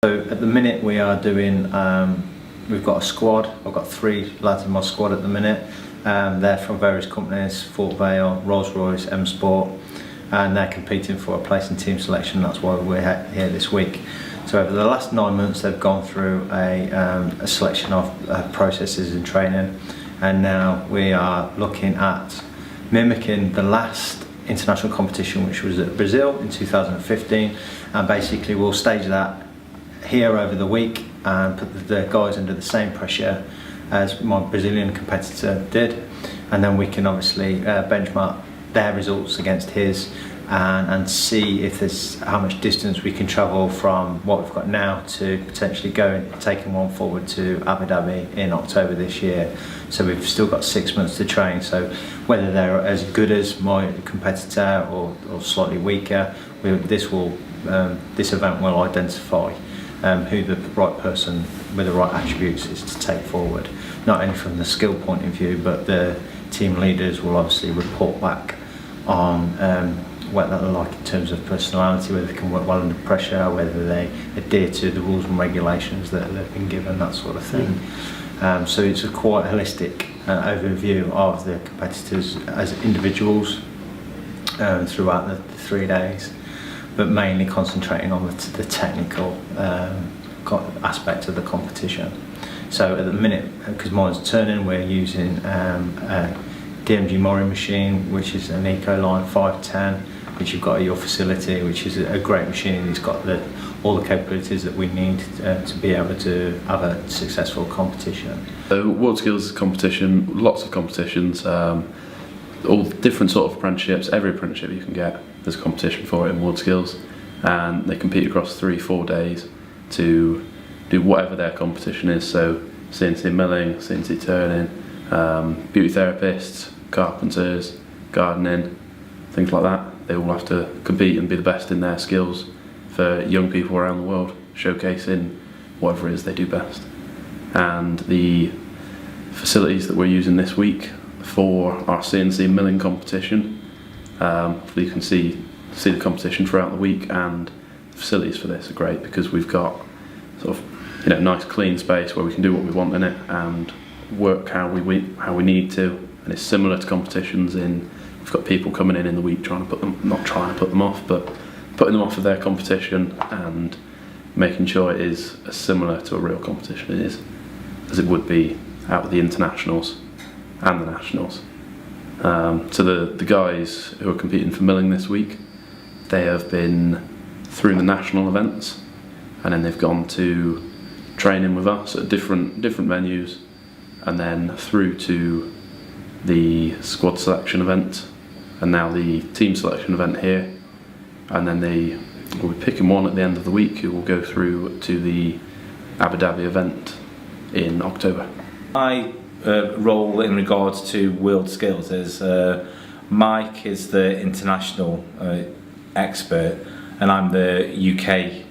So at the minute we are doing, we've got a squad. I've got 3 lads in my squad at the minute. They're from various companies, Fort Vale, Rolls-Royce, M Sport, and they're competing for a place in team selection. That's why we're here this week. So over the last 9 months they've gone through a selection of processes and training, and now we are looking at mimicking the last international competition, which was at Brazil in 2015, and basically we'll stage that here over the week and put the guys under the same pressure as my Brazilian competitor did, and then we can obviously benchmark their results against his and see if there's how much distance we can travel from what we've got now to potentially taking one forward to Abu Dhabi in October this year. So we've still got 6 months to train, so whether they're as good as my competitor or slightly weaker, this event will identify who the right person with the right attributes is to take forward, not only from the skill point of view, but the team leaders will obviously report back on what they're like in terms of personality, whether they can work well under pressure, whether they adhere to the rules and regulations that they've been given, that sort of thing. So it's a quite holistic overview of the competitors as individuals throughout the 3 days, but mainly concentrating on the technical aspect of the competition. So at the minute, because mine's turning, we're using a DMG mooring machine, which is an Ecoline 510, which you've got at your facility, which is a great machine. It's got all the capabilities that we need to be able to have a successful competition. So WorldSkills competition, lots of competitions, all different sort of apprenticeships. Every apprenticeship you can get, there's a competition for it in WorldSkills, and they compete across 3-4 days to do whatever their competition is. So CNC milling, CNC turning, beauty therapists, carpenters, gardening, things like that. They all have to compete and be the best in their skills for young people around the world, showcasing whatever it is they do best. And the facilities that we're using this week for our CNC milling competition, you can see the competition throughout the week, and the facilities for this are great because we've got sort of nice clean space where we can do what we want in it and work how we need to. And it's similar to competitions in we've got people coming in the week trying to put them off, but putting them off of their competition and making sure it is as similar to a real competition as it would be out of the internationals and the nationals. So the guys who are competing for milling this week, they have been through the national events, and then they've gone to training with us at different venues, and then through to the squad selection event, and now the team selection event here, and then they will be picking one at the end of the week who will go through to the Abu Dhabi event in October. My role in regards to WorldSkills is Mike is the international expert and I'm the UK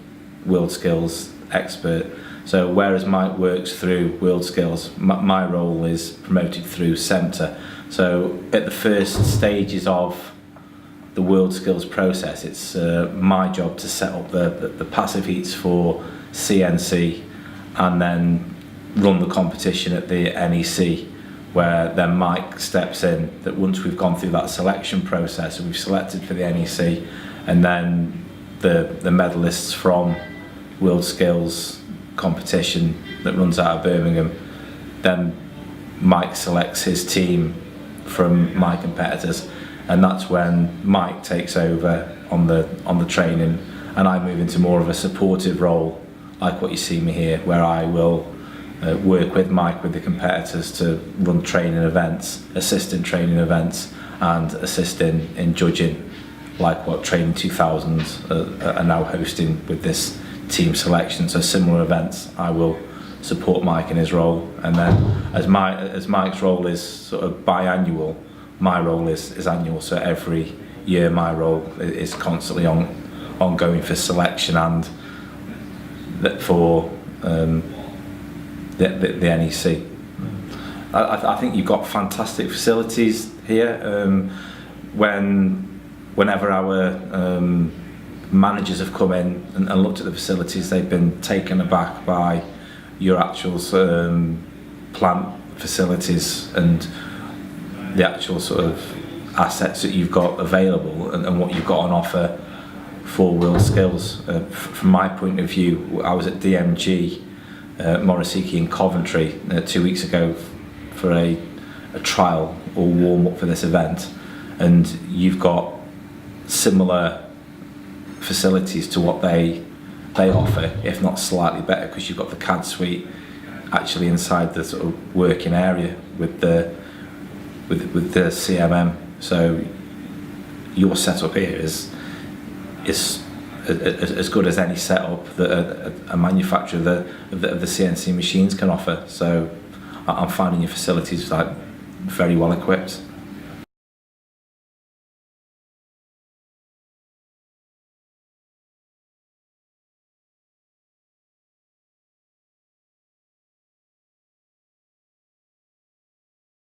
WorldSkills expert. So whereas Mike works through WorldSkills, my role is promoted through CEMTA. So at the first stages of the WorldSkills process, it's my job to set up the passive heats for CNC and then run the competition at the NEC, where then Mike steps in. That once we've gone through that selection process and we've selected for the NEC, and then the medalists from WorldSkills competition that runs out of Birmingham, then Mike selects his team from my competitors, and that's when Mike takes over on the training, and I move into more of a supportive role, like what you see me here, where I will work with Mike with the competitors to run training events, assist in training events, and assist in judging, like what Training 2000s are now hosting with this team selection. So similar events, I will support Mike in his role, and then as Mike's role is sort of biannual, my role is annual. So every year my role is constantly ongoing for selection and for the NEC. I think you've got fantastic facilities here. Whenever our managers have come in and looked at the facilities. They've been taken aback by your actual plant facilities and the actual sort of assets that you've got available and what you've got on offer for WorldSkills. From my point of view, I was at DMG Morisiki in Coventry 2 weeks ago for a trial or warm up for this event, and you've got similar facilities to what they offer, if not slightly better, because you've got the CAD suite actually inside the sort of working area with the CMM. So your setup here is as good as any setup that a manufacturer of the CNC machines can offer. So I'm finding your facilities like very well equipped.